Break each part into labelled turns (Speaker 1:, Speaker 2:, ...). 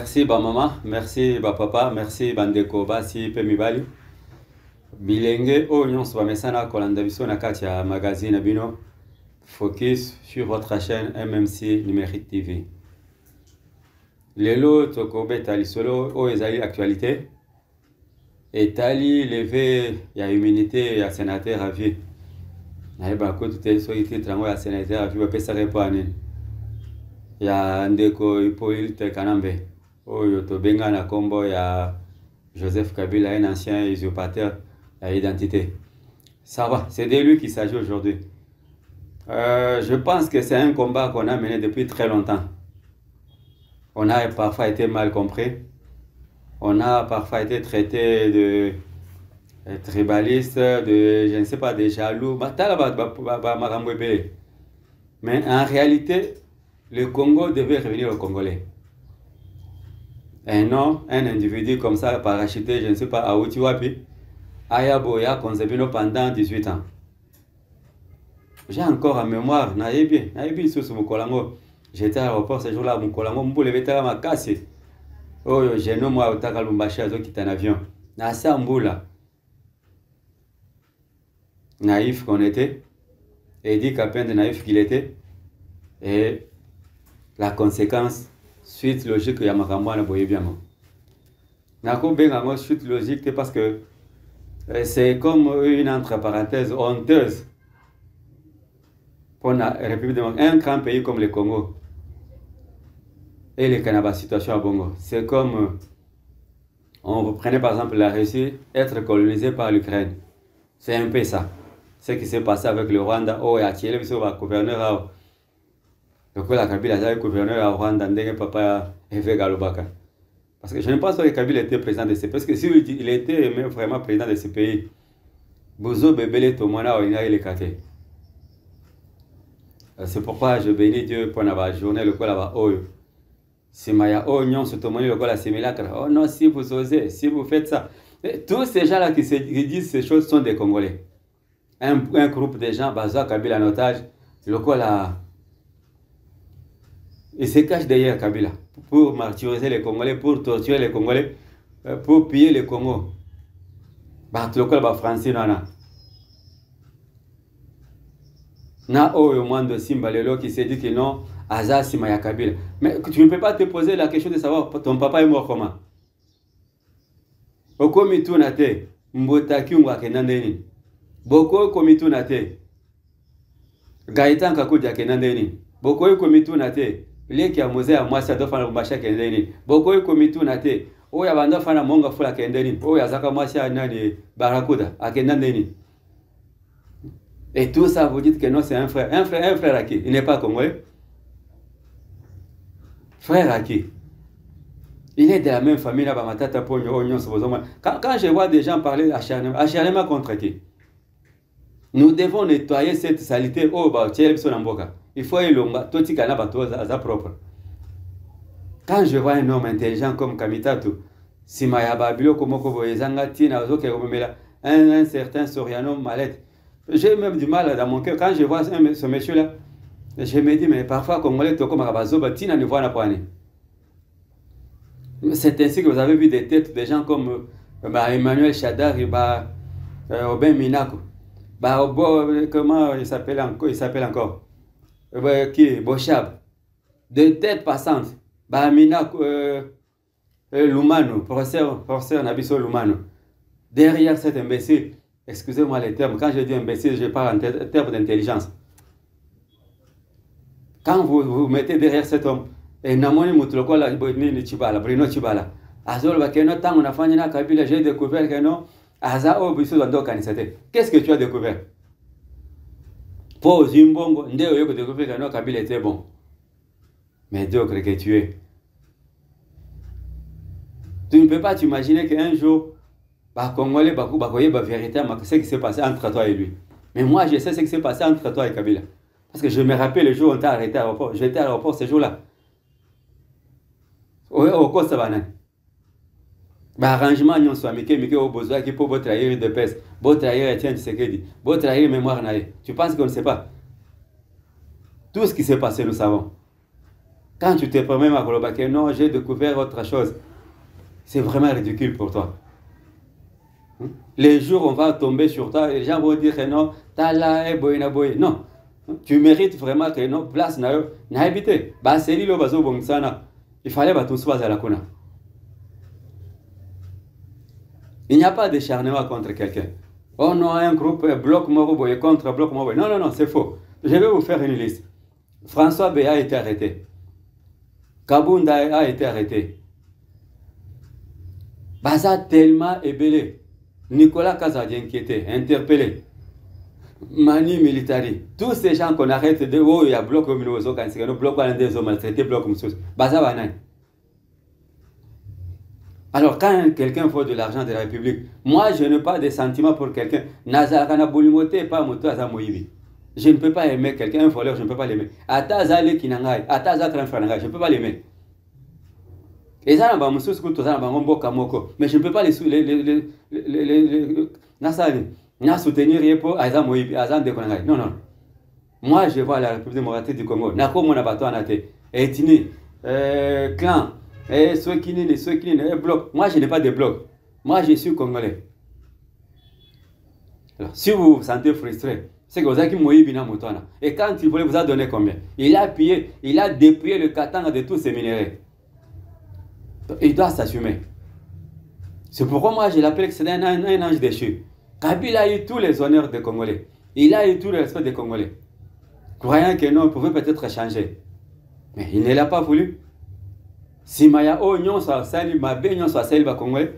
Speaker 1: Merci ba maman, merci ba papa, merci bandeko basi pe mibali. Bilenge o nyonso ba mesana kolanda biso na kati ya magazine bino. Focus sur votre chaîne MMC Numérique TV. Lelo tokobeta lisolo o ezali actualité. Etali levé ya immunité ya sénateur à vie. Naeba ko tout so iti trango ya sénateur à vie ba pesa repane. Ya ndeko Hippolyte Kanambe. Oyo tobenga na kombo ya Joseph Kabila, un ancien usurpateur à identité. Ça va, c'est de lui qu'il s'agit aujourd'hui. Je pense que c'est un combat qu'on a mené depuis très longtemps. On a parfois été mal compris. On a parfois été traité de tribaliste, de, je ne sais pas, de jaloux. Mais en réalité, le Congo devait revenir aux Congolais. Un homme, un individu comme ça, parachuté, je ne sais pas, à Outiwapi, Ayaboya, Konzebino pendant 18 ans. J'ai encore en mémoire, Naïbi, sous Moukolango. J'étais à l'aéroport ce jour-là, Moukolango, Mboule Vetala Makasi. Oh, j'ai nommé moi, Otaka Lumbashi, Azo qui est en avion. Nasa Mboula. Naïf qu'on était, et dit qu'à peine de naïf qu'il était, et la conséquence, suite logique, Yamakambo na Boyebiamo. Nako Bengango, suite logique, parce que c'est comme une entre parenthèses honteuse pour la République démocratique, un grand pays comme le Congo et le Canada, situation à Bongo. C'est comme on reprenait par exemple la Russie, être colonisée par l'Ukraine. C'est un peu ça. Ce qui s'est passé avec le Rwanda, oh, et à Thiel, le gouverneur, donc la Kabila est gouverneur à Rwanda, ndenge papa Eve Galobaka. Parce que je ne pense pas que Kabila était président de ce pays, parce que s'il était vraiment président de ce pays, Bozo Bebele Tomona Oina il est caté. C'est pourquoi je bénis Dieu pour la journée, le quoi là-bas, oh, si Maya Oignon se tomoni le quoi la similacre, oh non, si vous osez, si vous faites ça. Et tous ces gens-là qui disent ces choses sont des Congolais. Un groupe de gens, Bazoa Kabila en otage, le quoi là. Il se cache derrière Kabila pour martyriser les Congolais, pour torturer les Congolais, pour piller les Congo. Le français nana. Na au moins de Simba Lelo qui s'est dit que non, Aza Simaya Kabila. Mais tu ne peux pas te poser la question de savoir ton papa est mort comment. Okomitu nate, Mbotaki Mwakenandeni. Boko komitu nate. Gaïtan Kakudia Kenandeni. Boko komitu nate. Leki ya mozee ya mwasi adofana kumbasha kendeni. Boko yuko mitu na te. Oya bandofana monga fula kendeni. Oya zaka mwasi ya nani barakuda. Akendeni. Et tout ça, vous dites que non, c'est un frère. Un frère à qui? Il n'est pas congolais. Frère à qui? Il est de la même famille là, Bamatata Pogno, Ognon, Sobozoma. Quand je vois des gens parler acharnement contre qui? Nous devons nettoyer cette saleté. Oh, bah, tiens, il faut tout à propre. Quand je vois un homme intelligent comme Kamitatu, Simaya Babilo, Komoko, Tina, un certain Soriano Malette, j'ai même du mal dans mon cœur. Quand je vois ce monsieur-là, je me dis, mais parfois, Congolais, Toko Marabazo, Tina ne voit pas. C'est ainsi que vous avez vu des têtes de gens comme Emmanuel Chadar, Aubin Minako. Comment il s'appelle encore? Qui Bochab, de tête passante, Bamina Lumano, professeur Nabiso Lumano. Derrière cet imbécile, excusez-moi les termes, quand je dis imbécile, je parle en termes d'intelligence. Quand vous mettez derrière cet homme, et Namoni Mutlokola, Bruno Chibala, Azol Bakeno, tant on a fait une Kabila, j'ai découvert que non, Azao Bissou Dando Kanisate. Qu'est-ce que tu as découvert? Pour Zimbongo, Ndeo Yoko découvrir que non, Kabila était bon. Mais Dieu que tu es. Tu ne peux pas t'imaginer qu'un jour, Congolais, Bakoye, vérité, ce qui s'est passé entre toi et lui. Mais moi, je sais ce qui s'est passé entre toi et Kabila. Parce que je me rappelle le jour où on t'a arrêté à l'aéroport. J'étais à l'aéroport ce jour-là. Au Costa Banane. Arrangement, nous sommes Mike au besoin qui peut trahir de peste, beau trahir Etienne Tshisekedi, beau trahir mémoire naïe. Tu penses qu'on ne sait pas? Tout ce qui s'est passé, nous savons. Quand tu te permets, Makoloba, que non, j'ai découvert autre chose, c'est vraiment ridicule pour toi. Les jours où on va tomber sur toi, les gens vont dire que non, t'as là, boy. Non, tu mérites vraiment que non, place n'a habité. Bah, c'est lui le bazo bongsana. Il fallait pas tout soit à la kuna. Il n'y a pas d'acharnement contre quelqu'un. Oh non, un groupe bloc Moroboy contre bloc Moroboy. Non, non, c'est faux. Je vais vous faire une liste. François Béa a été arrêté. Kabunda a été arrêté. Baza tellement ébélé. Nicolas Kazadi inquiété, interpellé. Mani Militari. Tous ces gens qu'on arrête de oh, il y a bloc au milieu, bloc à des hommes maltraités, bloc comme ça. Baza Banane. Alors, quand quelqu'un faut de l'argent de la République, moi, je n'ai pas de sentiments pour quelqu'un. Nazarana Bolimote, pas Moto Azamoïbi. Je ne peux pas aimer quelqu'un, un voleur, je ne peux pas l'aimer. Atazale Kinangai, Atazakran Franangai, je ne peux pas l'aimer. Et ça, mais je ne peux pas les soutenir pour Azamoïbi, Azam de Konangai. Non, non. Moi, je vois la République démocratique du Congo. Nako Monabato Anate, ethnie, clan. Et ceux qui bloc. Moi, je n'ai pas de bloc. Moi, je suis congolais. Alors, si vous vous sentez frustré, c'est que vous avez Moïbina Moutouana. Et quand il voulait, vous a donné combien? Il a dépouillé le katanga de tous ces minéraux. Il doit s'assumer. C'est pourquoi moi, je l'appelle que c'est un ange déchu. Kabila a eu tous les honneurs des Congolais. Il a eu tout le respect des Congolais. Croyant que non, il pouvait peut-être changer. Mais il ne l'a pas voulu. Si Maya Onyon soit sali, ma baignon soit sali, va Congolais,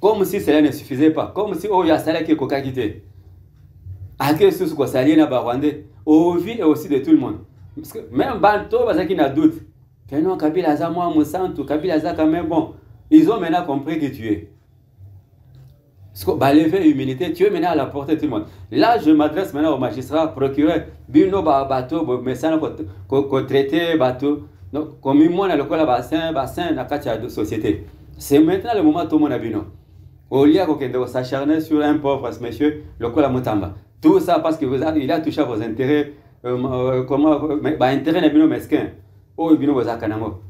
Speaker 1: comme si cela ne suffisait pas, comme si oh, il y a cela qui est cocaquité. À quel sous quoi sali na Rwandais, au vie et aussi de tout le monde. Parce que même Banto, parce qu'il n'a doute. Que non, Kabila Zama, Moussantou, Kabila Zama, quand même bon. Ils ont maintenant compris que tu es. Parce que bah, lever humilité, tu es maintenant à la portée de tout le monde. Là, je m'adresse maintenant au magistrat, procureur, Bino Bato, Messana, qu'on traité Bato. Donc, comme moi, dans le cas bassin, dans la société. C'est maintenant le moment où tout le monde a vu. Au lieu de s'acharner sur un pauvre monsieur, le cas Mutamba. Tout ça parce qu'il a touché à vos intérêts, intérêts n'est mesquin. Oh, bino wazakanamo.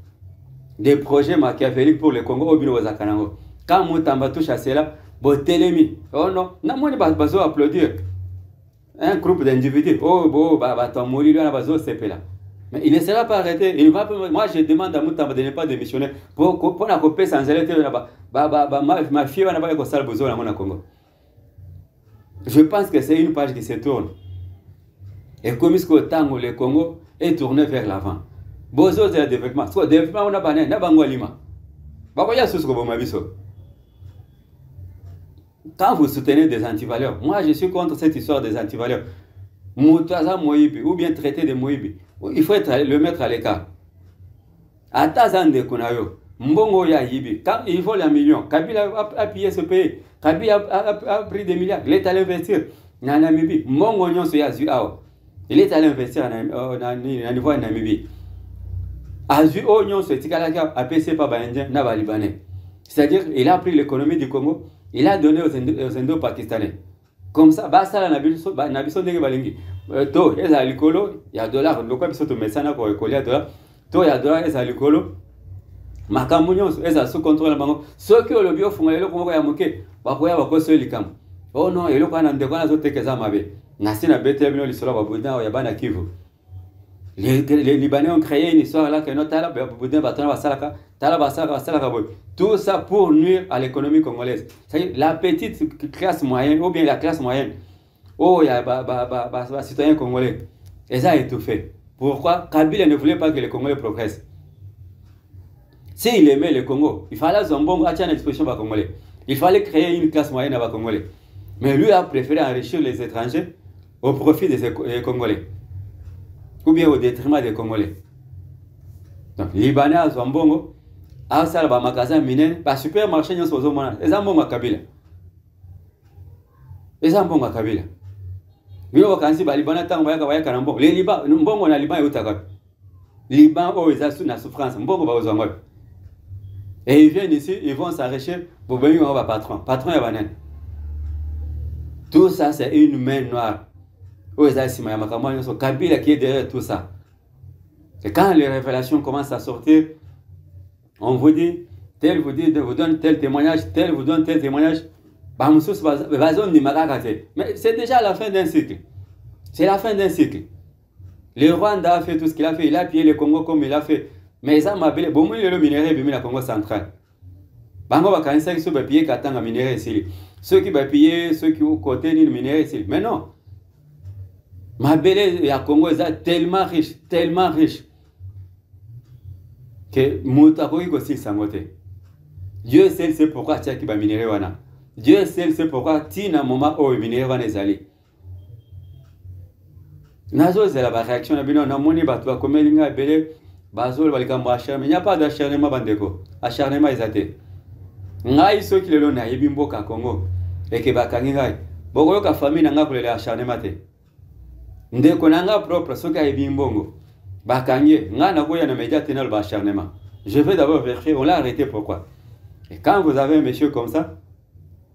Speaker 1: Des projets machiavéliques pour le Congo, oh, bino wazakanamo. Quand Mutamba touche à cela, Botelemi. Oh non, n'a pas besoin d'applaudir. Un groupe d'individus. Oh, ton mourir, là, bazo, c'est là. Mais il ne sera pas arrêté. Il va, moi, je demande à Moutamba de ne pas démissionner. Pour la couper sans arrêter là-bas. Ma fille va n'avoir que ça le besoin dans mon Congo. Je pense que c'est une page qui se tourne. Et comme ce que le Congo est tourné vers l'avant. Bozo de développement. Soit développement, on a pas n'a pas lima. Bakoya sous ko bomabiso. Quand vous soutenez des antivaleurs, moi je suis contre cette histoire des antivaleurs. Moutaza Moïbi, ou bien traité de Moïbi. Il faut le mettre à l'écart. Atazan de Kunayo, Mbongo ya Yibi, quand il faut les millions, Kabila a pillé ce pays, Kabila a pris des milliards, l'État allé investir en Namibie, Mbongo nyon se yazu ao, il est allé investir en niveau en Namibie. Azu o nyon se tikalaka a PC par Indien, n'a Libanais. C'est-à-dire, il a pris l'économie du Congo, il a donné aux Indo-Pakistanais. Comme ça, basta la nabiso ndenge balingi. To eza likolo ya dollar lokwa biso to mesana ko ekolia dollar. To ya dollar eza likolo. Makambo nyonso eza sous contrôle bango. Soki olobi ofunga eloko moko ya moke, bakoya bakoso likambo. Oh non, eloko na ndeko na zotekeza mabe. Nasi na bete bino lisolo ba Boudin ya bana Kivu. Les Libanais ont créé une histoire là que notre Boudin batona basalaka, tala basalaka boy. Tout ça pour nuire à l'économie congolaise. C'est-à-dire la petite classe moyenne ou bien la classe moyenne. Oh, il y a citoyens congolais. Et ça a étouffé. Pourquoi? Kabila ne voulait pas que les Congolais progressent. S'il aimait le Congo, il fallait Zombongo à une expression par Congolais. Il fallait créer une classe moyenne à Congolais. Mais lui a préféré enrichir les étrangers au profit des Congolais. Ou bien au détriment des Congolais. Donc, Libanais à Zombongo, à Salba Magasin Minen, par supermarché, nous sommes au monde. Et ça, mon Kabila. Et ça, mon Kabila. Bino kansi ba Liban tango ya kawaya kanambo. Les Liban, mbongo na Liban yotaka. Liban oh ils ont na souffrance, mbongo ba ozongo. Et ils viennent ici, ils vont s'arracher pour venir au patron. Patron ya banen. Tout ça c'est une main noire. Oh ils ont si ma makamwa so Kabila qui est derrière tout ça. Et quand les révélations commencent à sortir, on vous dit, tel vous donne tel témoignage, tel vous donne tel témoignage. Mais c'est déjà la fin d'un cycle. C'est la fin d'un cycle. Le Rwanda a fait tout ce qu'il a fait. Il a pillé le Congo comme il a fait. Mais ça m'a appelé. Bon, il y a le minerai dans le Congo central. Bango va quand même ceux qui piller katanga minerai ici. Ceux qui va piller, ceux qui ont côté le minerai ici. Mais non. Ma belle, il y a Congo est tellement riche. Que Moutakoui aussi s'amote. Dieu seul sait pourquoi tu as qui va minerai wana. Dieu seul sait pourquoi tina moment où minerai wana ezali. Nazo c'est la réaction na bino na moni ba to komelinga belé bazol balikamba acharnement. Il n'y a pas d'acharnement bandeko. Acharnement ezate. Ngai so ki lelo na yebi mboka Congo et que bakangi ngai. Boko yoka famille nanga ko le acharnement te. Ndeko nanga propre so ka yebi mbongo. Bakangi nga na koya na média tenal ba acharnement. Je vais d'abord vérifier, on l'a arrêté pourquoi. Et quand vous avez un monsieur comme ça,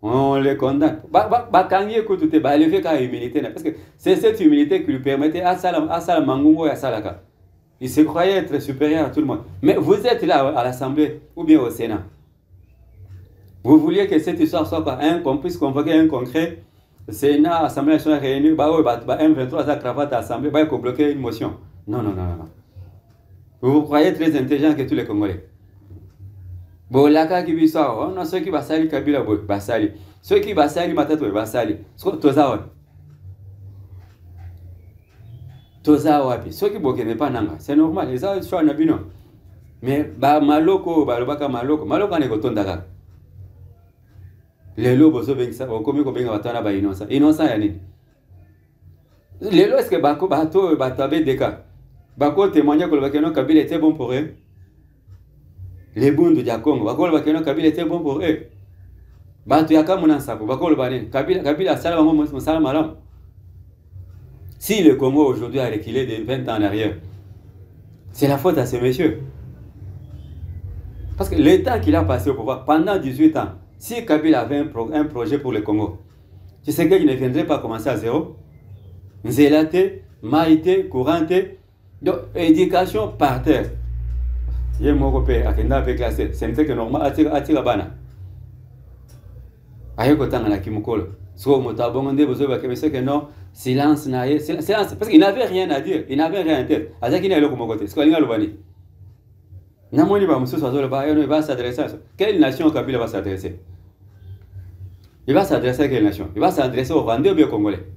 Speaker 1: on le condamne. Bakangi écoute te ba lever ka humilité parce que c'est cette humilité qui lui permettait à Salam Mangungo et à Salaka. Il se croyait être supérieur à tout le monde. Mais vous êtes là à l'Assemblée ou bien au Sénat. Vous vouliez que cette histoire soit quoi? Qu'on puisse convoquer un concret. Sénat, Assemblée nationale réunie, M23 à cravate à l'Assemblée, il faut bloquer une motion. Non. Vous vous croyez très intelligent que tous les Congolais. Bon, là, qui vit ça, on a ceux qui basali Kabila, basali. Ceux qui basali Matato, basali. Toza wapi. Ceux qui ne pas nanga. C'est normal, les autres sont nabino. Mais, maloko, balobaka maloko. Maloko n'est pas ton. Les lots, vous avez ça, vous commis combien de temps là-bas innocent. Innocent, Yannick. Les lots, est-ce que Bako, Bato, Batabe, Deka. Bako témoignait que le Bakeno Kabila était bon pour eux. Les Bundu Diakongo, Bako, le Bakeno Kabila était bon pour eux. Bato Yaka Mounansapo, Bako, le Bané. Kabila, Salam Malam. Si le Congo aujourd'hui a reculé de 20 ans en arrière, c'est la faute à ces messieurs. Parce que l'État qu'il a passé au pouvoir pendant 18 ans, si Kabila avait un projet pour le Congo, tu sais qu'il ne viendrait pas commencer à zéro. Nzélate, maïté, courante, donc éducation par terre. Il y a mon copain, Akenda peut classer. C'est que normal, attire bana. Ayo kotanga na kimukolo. So motabongonde bozo ba kebese que non, silence naie, silence parce qu'il n'avait rien à dire, il n'avait rien en tête. Azaki na loko mokote. Ce qu'on a lobani. Namoni ba musu so le ba il va s'adresser à quelle nation Kabila va s'adresser? Il va s'adresser à quelle nation? Il va s'adresser aux Rwandais ou bien aux Congolais?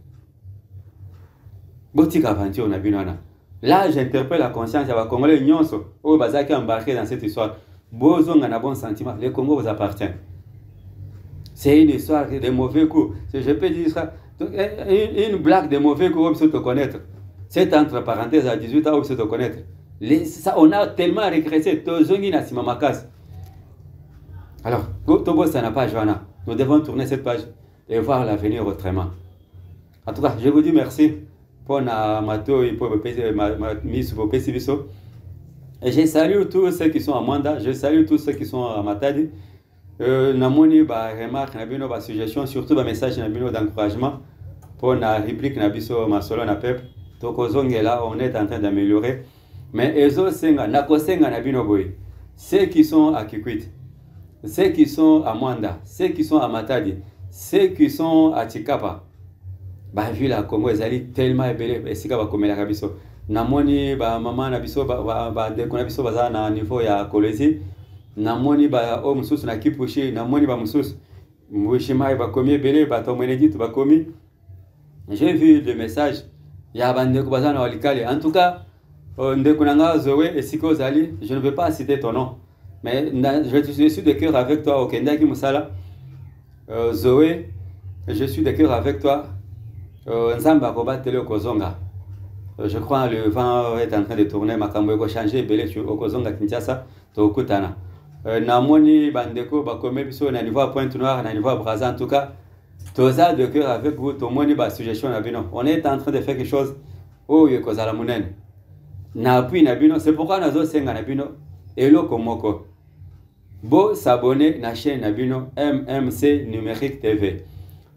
Speaker 1: Botika aventure na binana. Là, j'interpelle la conscience des Congolais nyonso ou bazaki embarqué dans cette histoire. Bozonga na bon sentiment, le Congo vous appartient. C'est une histoire de mauvais coups. Je peux dire ça. Une blague de mauvais coups, on peut te connaître. C'est entre parenthèses à 18 ans, on peut te connaître. Ça, on a tellement régressé. Alors, Tobo, ça n'a pas Joanna. Nous devons tourner cette page et voir l'avenir autrement. En tout cas, je vous dis merci pour mato et pour ma mise pour PCBSO. Et je salue tous ceux qui sont à Manda, je salue tous ceux qui sont à Matadi. Namoni ba remarque na bino ba suggestion surtout ba message na bino d'encouragement pour la réplique na biso ma solo na peuple. Tokozongela, on est en train d'améliorer. Mais ezo senga na kosenga na bino boy. Ceux qui sont à Kikwit, ceux qui sont à Mwanda, ceux qui sont à Matadi, ceux qui sont à Chikapa. Ba vu la Congo ezali tellement ébélé esika ba komela kabiso. Namoni ba maman na biso ba de kona biso baza na niveau ya Kolezi. Namoni ba o mususu na Kipushi, namoni ba mususu Mouchima ba komi ébélé ba tomenedit ba komi. J'ai vu le message ya bande ko baza na walikale. En tout cas, Ndekunanga Zoé et Siko Zali, je ne veux pas citer ton nom, mais je suis de cœur avec toi au Kendaki Musala. Zoé, je suis de cœur avec toi. Nzamba Koba Tele Kozonga. Je crois que le vent est en train de tourner. Makambo ko changer belé au Kozonga Kinshasa to Kutana. Namoni bandeko bakome biso na niveau Pointe Noire, na niveau Brazza en tout cas. Toza de cœur avec vous, tout monde ba suggestion na bino. On est en train de faire quelque chose. Oh yekozala munene. Na appui na bino, c'est pourquoi nazo senga na bino elo komoko. Bo s'abonner na chaîne na bino MMC Numérique TV.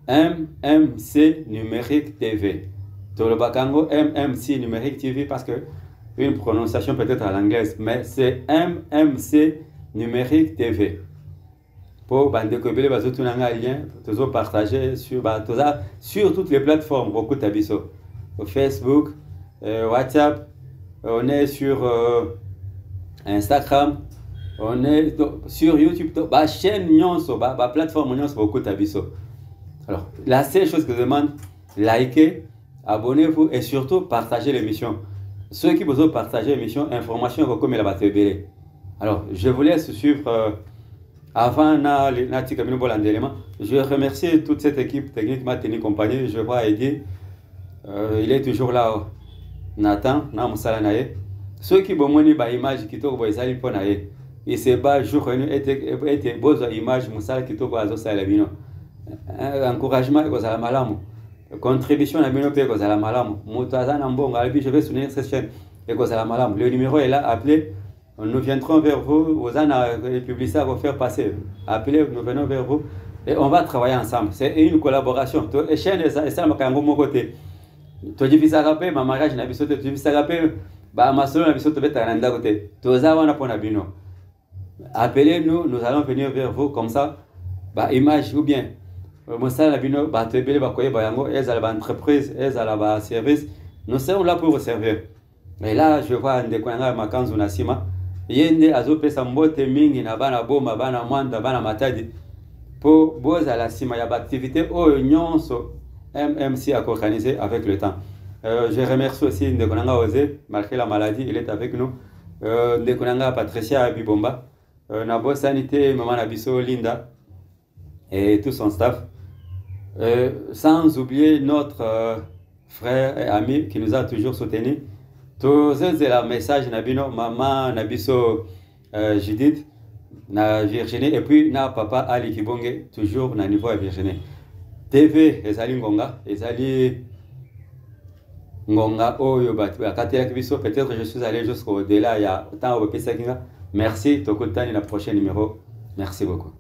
Speaker 1: MMC Numérique TV. Tolo bakango MMC Numérique TV parce que une prononciation peut-être à l'anglaise, mais c'est MMC Numérique TV. Pour bandekobele bazotunanga lien, toujours partager sur toutes les plateformes, beaucoup tabiso. Facebook, WhatsApp, on est sur Instagram, on est sur YouTube, la chaîne nyonso, la plateforme nyonso beaucoup tabiso. Alors, la seule chose que je demande, likez, abonnez-vous et surtout partagez l'émission. Ceux qui veulent partager l'émission, information comme la batterie. Alors, je vous laisse suivre avant je remercie toute cette équipe technique qui m'a tenu compagnie. Je vois Eddie, il est toujours là. Nathan, ceux qui ont une image qui sont les pour naïe. Il se bat jour et était beau image musala qui sont à bino. Encouragement et la malamu. Contribution à bino pe la malamu. Moutaza Nambong, je vais soutenir cette chaîne et la malamu. Le numéro est là, appelez. Nous viendrons vers vous, vous avez publié ça pour faire passer. Appelez, nous venons vers vous et on va travailler ensemble. C'est une collaboration. Et chaîne et ça, ma mon côté. Tu dis ça rappelle, ma mariage n'a pas tu dis ça rappelle, bah ma soeur n'a pas été à l'anda côté. Tous ça on a pour nabino. Appelez-nous, nous allons venir vers vous comme ça. Bah image ou bien. Moi ça nabino, bah tu es bah quoi bah yango, elles à la entreprise, elles à la service. Nous sommes là pour vous servir. Et là je vois un décoinga ma kanzu na sima. Yende azopesa mbote mingi na bana boma bana mwanda bana matadi pour boza la sima ya activité o nyonso MMC a organisé avec le temps. Je remercie aussi Ndekonanga Osé, malgré la maladie, il est avec nous. Ndekonanga Patricia Bibomba, Nabo Sanité, Maman Nabiso Linda et tout son staff. Sans oublier notre frère et ami qui nous a toujours soutenus. Tous ces messages nabino maman nabiso Judith na Virginie et puis na papa Ali Kibonge toujours na niveau à Virginie. TV ezali ngonga oyo batu akatela kibiso peut-être je suis allé jusqu'au delà il y a tant au pesa kinga. Merci tokutani la prochaine numéro. Merci beaucoup.